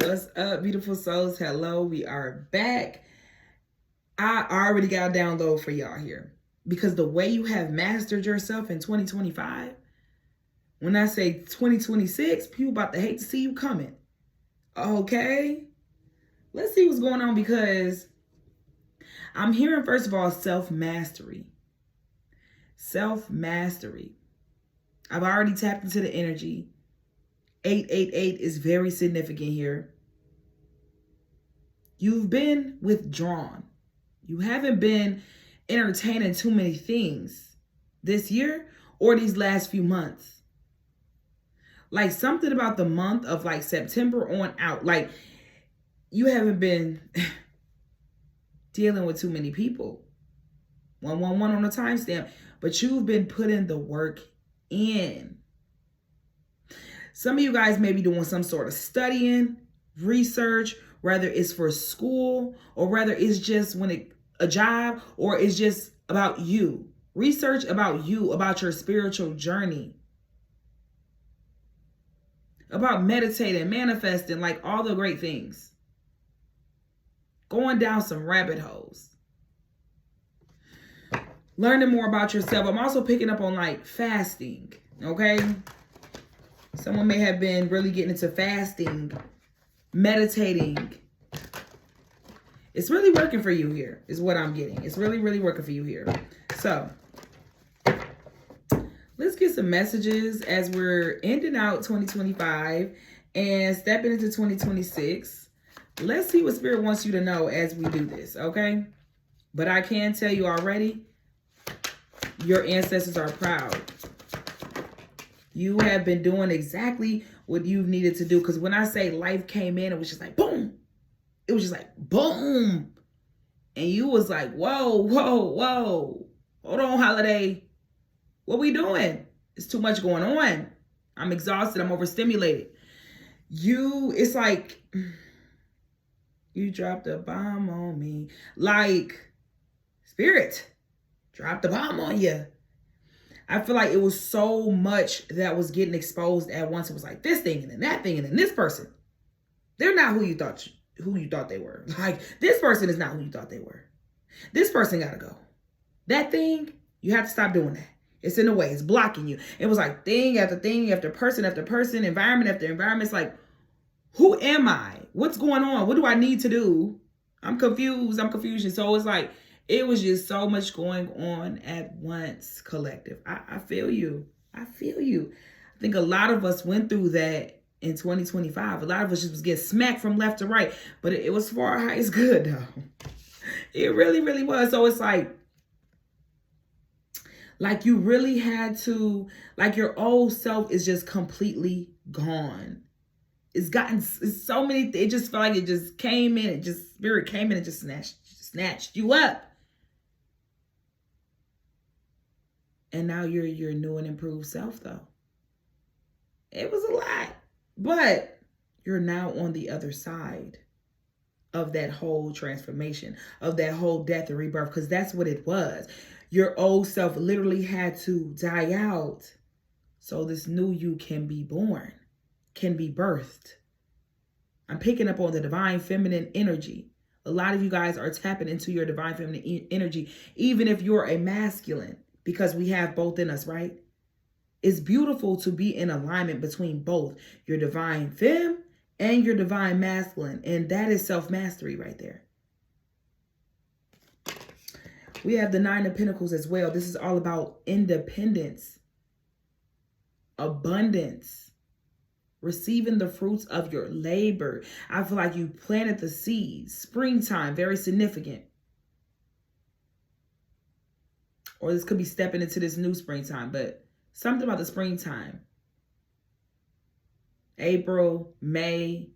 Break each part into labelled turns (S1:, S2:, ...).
S1: What's up, beautiful souls? Hello, we are back. I already got a download for y'all here because the way you have mastered yourself in 2025, when I say 2026, people about to hate to see you coming. Okay, let's see what's going on because I'm hearing, first of all, self-mastery. Self-mastery. I've already tapped into the energy. 888 is very significant here. You've been withdrawn. You haven't been entertaining too many things this year or these last few months. Like something about the month of like September on out. Like you haven't been dealing with too many people. 111 on the timestamp. But you've been putting the work in. Some of you guys may be doing some sort of studying, research, whether it's for school or whether it's just a job or it's just about you. Research about you, about your spiritual journey, about meditating, manifesting, like all the great things. Going down some rabbit holes. Learning more about yourself. I'm also picking up on like fasting, okay? Someone may have been really getting into fasting, meditating. It's really working for you here, is what I'm getting. It's really, really working for you here. So, let's get some messages as we're ending out 2025 and stepping into 2026. Let's see what Spirit wants you to know as we do this, okay? But I can tell you already, your ancestors are proud. You have been doing exactly what you've needed to do. Because when I say life came in, it was just like, boom. It was just like, boom. And you was like, whoa, whoa, whoa. Hold on, Holiday. What we doing? It's too much going on. I'm exhausted. I'm overstimulated. It's like, you dropped a bomb on me. Like, Spirit dropped a bomb on you. I feel like it was so much that was getting exposed at once. It was like this thing and then that thing and then this person. They're not who you thought they were. Like this person is not who you thought they were. This person gotta go. That thing, you have to stop doing that. It's in the way. It's blocking you. It was like thing after person after person, environment after environment. It's like, who am I? What's going on? What do I need to do? I'm confused. I'm confusion. So it's like, it was just so much going on at once, collective. I feel you. I feel you. I think a lot of us went through that in 2025. A lot of us just was getting smacked from left to right. But it was for our highest good, though. It really, really was. So it's like you really had to, like your old self is just completely gone. It's so many, it just felt like it just came in. Spirit came in and just snatched you up. And now you're your new and improved self, though. It was a lot. But you're now on the other side of that whole transformation, of that whole death and rebirth, because that's what it was. Your old self literally had to die out so this new you can be born, can be birthed. I'm picking up on the divine feminine energy. A lot of you guys are tapping into your divine feminine energy, even if you're a masculine. Because we have both in us, right? It's beautiful to be in alignment between both your divine femme and your divine masculine. And that is self-mastery right there. We have the 9 of Pentacles as well. This is all about independence, abundance, receiving the fruits of your labor. I feel like you planted the seeds. Springtime, very significant. Or this could be stepping into this new springtime, but something about the springtime. April, May.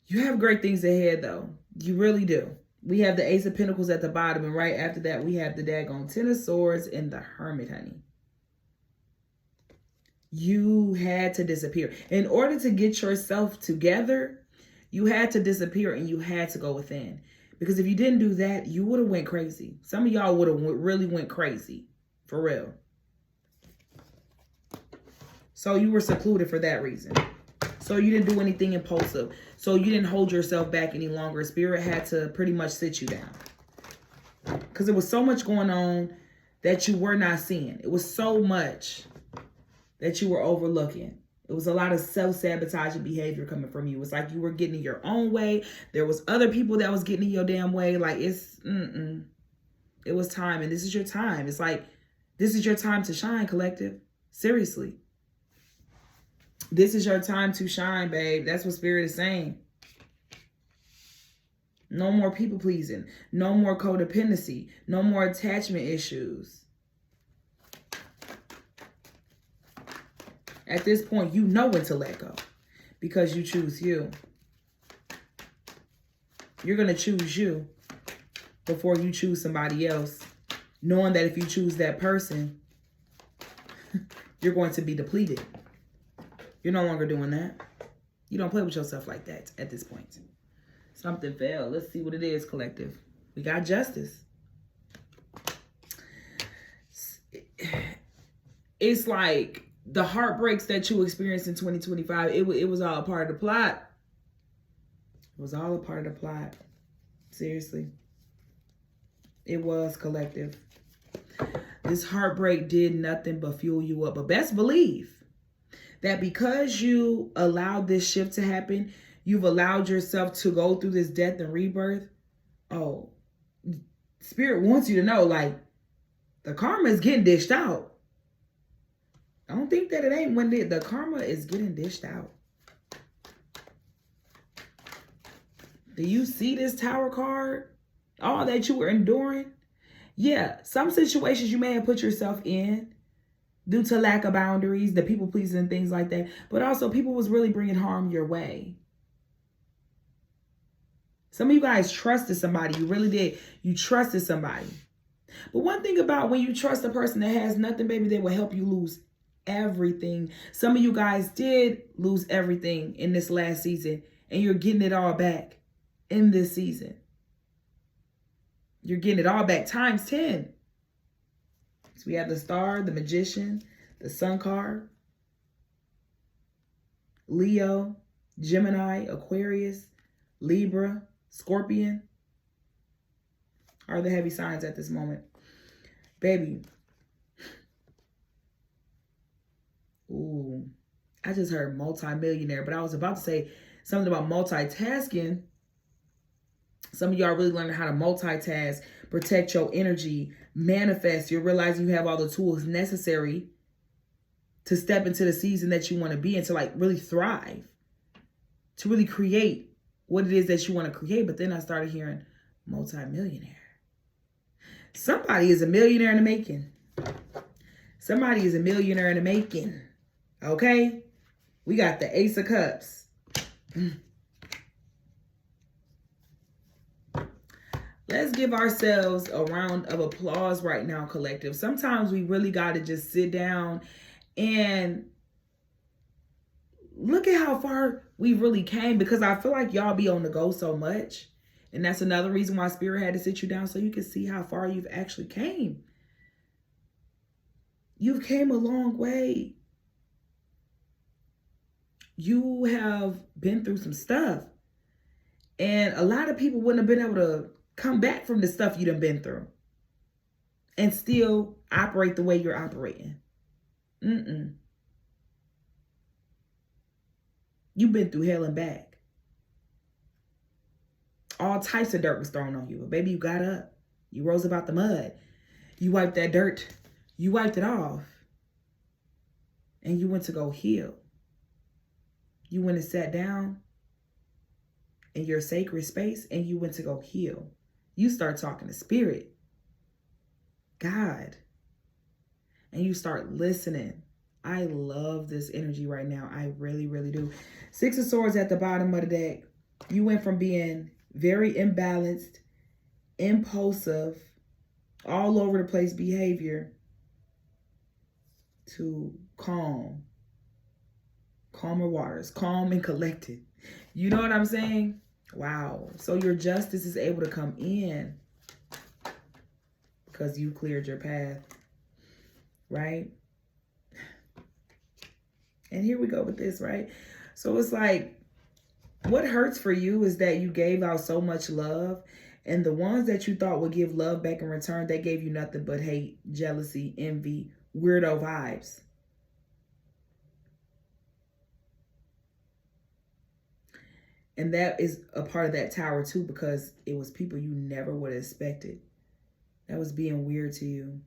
S1: You have great things ahead, though. You really do. We have the Ace of Pentacles at the bottom, and right after that, we have the daggone Ten of Swords and the Hermit, honey. You had to disappear. In order to get yourself together, you had to disappear and you had to go within. Because if you didn't do that, you would have went crazy. Some of y'all would have really went crazy. For real. So you were secluded for that reason. So you didn't do anything impulsive. So you didn't hold yourself back any longer. Spirit had to pretty much sit you down. Because there was so much going on that you were not seeing. It was so much that you were overlooking. It was a lot of self-sabotaging behavior coming from you. It's like you were getting in your own way. There was other people that was getting in your damn way. Like it was time. And this is your time. It's like, this is your time to shine, collective. Seriously. This is your time to shine, babe. That's what Spirit is saying. No more people pleasing. No more codependency. No more attachment issues. At this point, you know when to let go because you choose you. You're going to choose you before you choose somebody else, knowing that if you choose that person, you're going to be depleted. You're no longer doing that. You don't play with yourself like that at this point. Something fell. Let's see what it is, collective. We got justice. It's like the heartbreaks that you experienced in 2025, it was all a part of the plot. It was all a part of the plot. Seriously. It was, collective. This heartbreak did nothing but fuel you up. But best believe that because you allowed this shift to happen, you've allowed yourself to go through this death and rebirth. Oh, Spirit wants you to know, like, the karma is getting dished out. Don't think that it ain't when the karma is getting dished out. Do you see this Tower card? All that you were enduring? Yeah, some situations you may have put yourself in due to lack of boundaries, the people pleasing and things like that. But also people was really bringing harm your way. Some of you guys trusted somebody. You really did. You trusted somebody. But one thing about when you trust a person that has nothing, baby, they will help you lose everything. Some of you guys did lose everything in this last season, and you're getting it all back in this season. You're getting it all back times 10. So we have the Star, the Magician, the Sun card, Leo, Gemini, Aquarius, Libra, Scorpion are the heavy signs at this moment. Baby. Ooh, I just heard multi-millionaire, but I was about to say something about multitasking. Some of y'all really learning how to multitask, protect your energy, manifest. You're realizing you have all the tools necessary to step into the season that you want to be in, to like really thrive, to really create what it is that you want to create. But then I started hearing multi-millionaire. Somebody is a millionaire in the making. Somebody is a millionaire in the making. Okay? We got the Ace of Cups. Let's give ourselves a round of applause right now, collective. Sometimes we really got to just sit down and look at how far we really came, because I feel like y'all be on the go so much. And that's another reason why Spirit had to sit you down, so you can see how far you've actually came. You've came a long way. You have been through some stuff. And a lot of people wouldn't have been able to come back from the stuff you done been through and still operate the way you're operating. You've been through hell and back. All types of dirt was thrown on you. But baby, you got up. You rose about the mud. You wiped that dirt. You wiped it off. And you went to go heal. You went and sat down in your sacred space and you went to go heal. You start talking to Spirit, God, and you start listening. I love this energy right now. I really, really do. Six of Swords at the bottom of the deck. You went from being very imbalanced, impulsive, all over the place behavior to calmer waters, calm and collected. You know what I'm saying? Wow. So your justice is able to come in because you cleared your path, right? And here we go with this, right? So it's like, what hurts for you is that you gave out so much love, and the ones that you thought would give love back in return, they gave you nothing but hate, jealousy, envy, weirdo vibes. And that is a part of that tower too, because it was people you never would have expected that was being weird to you.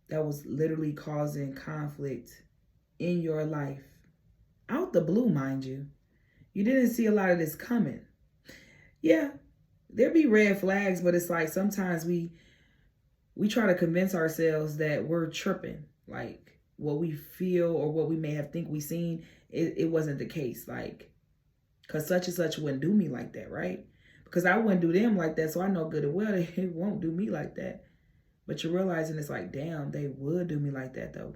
S1: That was literally causing conflict in your life. Out the blue, mind you. You didn't see a lot of this coming. Yeah, there be red flags, but it's like sometimes we try to convince ourselves that we're tripping. Like what we feel or what we may have think we seen, it wasn't the case. Like, because such and such wouldn't do me like that, right? Because I wouldn't do them like that, so I know good and well they won't do me like that. But you're realizing it's like, damn, they would do me like that though.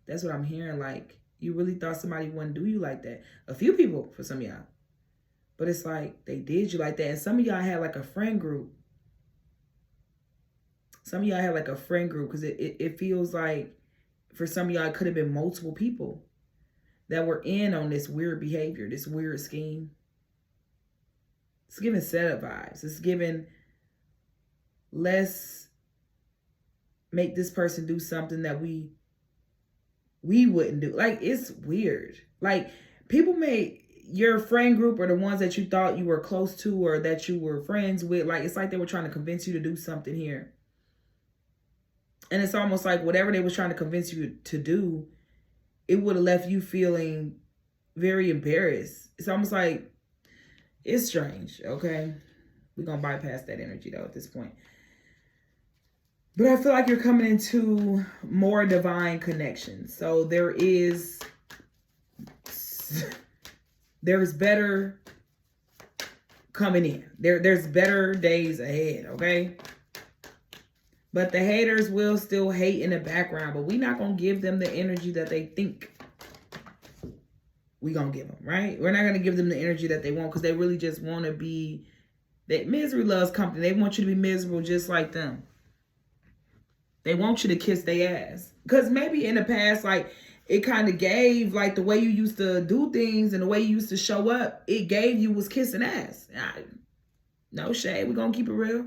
S1: That's what I'm hearing. Like, you really thought somebody wouldn't do you like that. A few people for some of y'all. But it's like, they did you like that. And some of y'all had like a friend group. Some of y'all had like a friend group, because it feels like for some of y'all, it could have been multiple people that were in on this weird behavior, this weird scheme. It's giving setup vibes. It's giving, let's make this person do something that we wouldn't do. Like, it's weird. Like, people may, your friend group or the ones that you thought you were close to or that you were friends with, like, it's like they were trying to convince you to do something here. And it's almost like whatever they was trying to convince you to do, it would have left you feeling very embarrassed. It's almost like, it's strange, okay? We're going to bypass that energy, though, at this point. But I feel like you're coming into more divine connections. So there's better coming in. There's better days ahead, okay? But the haters will still hate in the background, but we're not going to give them the energy that they think we're going to give them, right? We're not going to give them the energy that they want, because they really just want to be, that misery loves company. They want you to be miserable just like them. They want you to kiss their ass. Because maybe in the past, like, it kind of gave, like, the way you used to do things and the way you used to show up, it gave you was kissing ass. No shade. We're going to keep it real.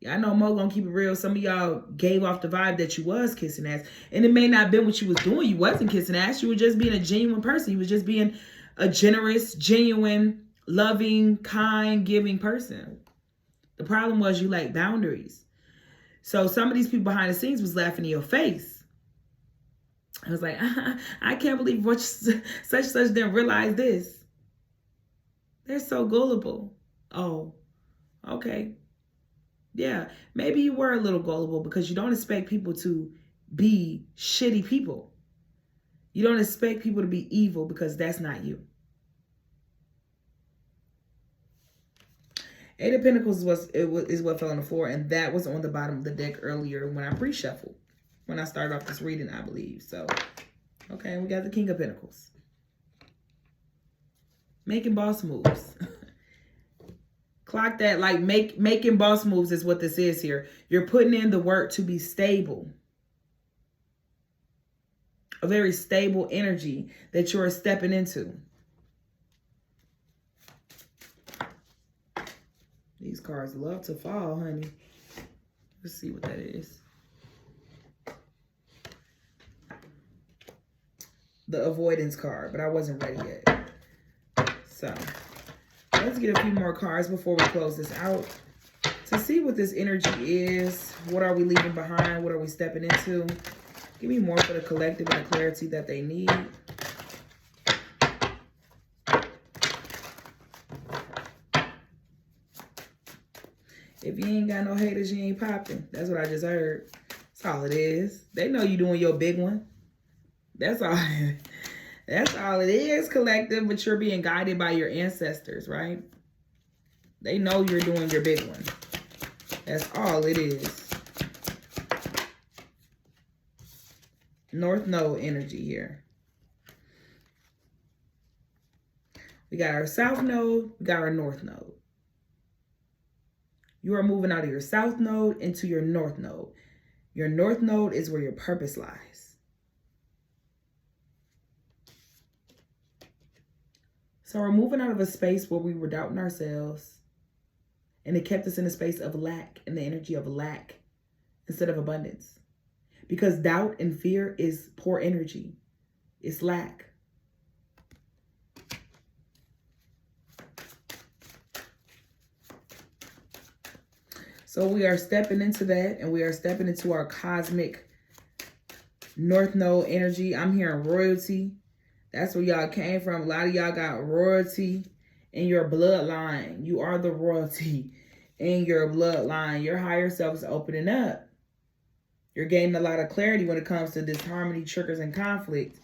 S1: I know Mo gonna keep it real. Some of y'all gave off the vibe that you was kissing ass. And it may not have been what you was doing. You wasn't kissing ass. You were just being a genuine person. You was just being a generous, genuine, loving, kind, giving person. The problem was you lacked boundaries. So some of these people behind the scenes was laughing in your face. I was like, I can't believe such didn't realize this. They're so gullible. Oh, okay. Yeah, maybe you were a little gullible because you don't expect people to be shitty people. You don't expect people to be evil because that's not you. Eight of Pentacles is what fell on the floor, and that was on the bottom of the deck earlier when I pre-shuffled. When I started off this reading, I believe. So, okay, we got the King of Pentacles. Making boss moves. Clock that, like making boss moves is what this is here. You're putting in the work to be stable. A very stable energy that you're stepping into. These cards love to fall, honey. Let's see what that is. The avoidance card, but I wasn't ready yet. So, let's get a few more cards before we close this out to see what this energy is. What are we leaving behind? What are we stepping into? Give me more for the collective and the clarity that they need. If you ain't got no haters, you ain't popping. That's what I just heard. That's all it is. They know you doing your big one. That's all. That's all it is, collective, but you're being guided by your ancestors, right? They know you're doing your big one. That's all it is. North Node energy here. We got our South Node, we got our North Node. You are moving out of your South Node into your North Node. Your North Node is where your purpose lies. So we're moving out of a space where we were doubting ourselves, and it kept us in a space of lack and the energy of lack instead of abundance. Because doubt and fear is poor energy. It's lack. So we are stepping into that, and we are stepping into our cosmic North Node energy. I'm hearing royalty. That's where y'all came from. A lot of y'all got royalty in your bloodline. You are the royalty in your bloodline. Your higher self is opening up. You're gaining a lot of clarity when it comes to disharmony, triggers, and conflict.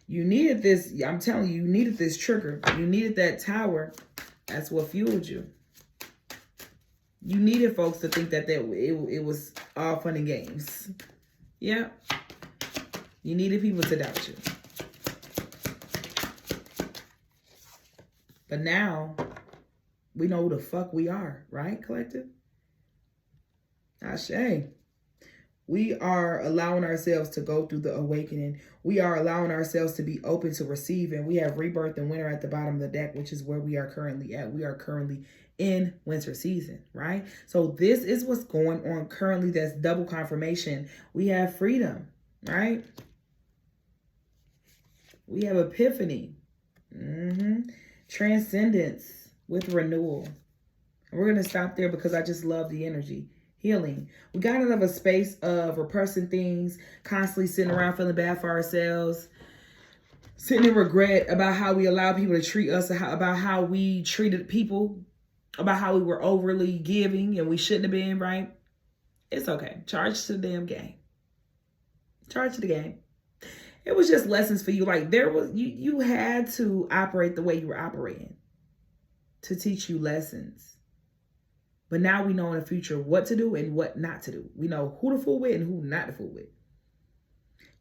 S1: You needed this. I'm telling you, you needed this trigger. You needed that tower. That's what fueled you. You needed folks to think that it was all fun and games. Yeah. You needed people to doubt you. But now, we know who the fuck we are, right, collective? Ashe. We are allowing ourselves to go through the awakening. We are allowing ourselves to be open to receiving. We have rebirth and winter at the bottom of the deck, which is where we are currently at. We are currently in winter season, right? So this is what's going on currently. That's double confirmation. We have freedom, right? We have epiphany. Transcendence with renewal. And we're going to stop there because I just love the energy. Healing. We got out of a space of repressing things, constantly sitting around feeling bad for ourselves, sitting in regret about how we allow people to treat us, about how we treated people, about how we were overly giving and we shouldn't have been, right? It's okay. Charge to the damn game. Charge to the game. It was just lessons for you. Like you had to operate the way you were operating to teach you lessons. But now we know in the future what to do and what not to do. We know who to fool with and who not to fool with.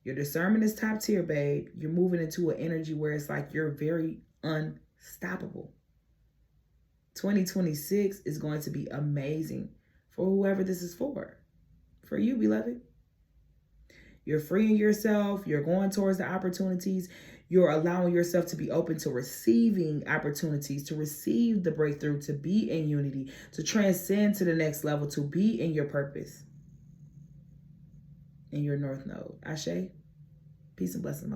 S1: Your discernment is top tier, babe. You're moving into an energy where it's like you're very unstoppable. 2026 is going to be amazing for whoever this is for. For you, beloved. You're freeing yourself. You're going towards the opportunities. You're allowing yourself to be open to receiving opportunities, to receive the breakthrough, to be in unity, to transcend to the next level, to be in your purpose, in your North Node. Ashe, peace and blessings, my love.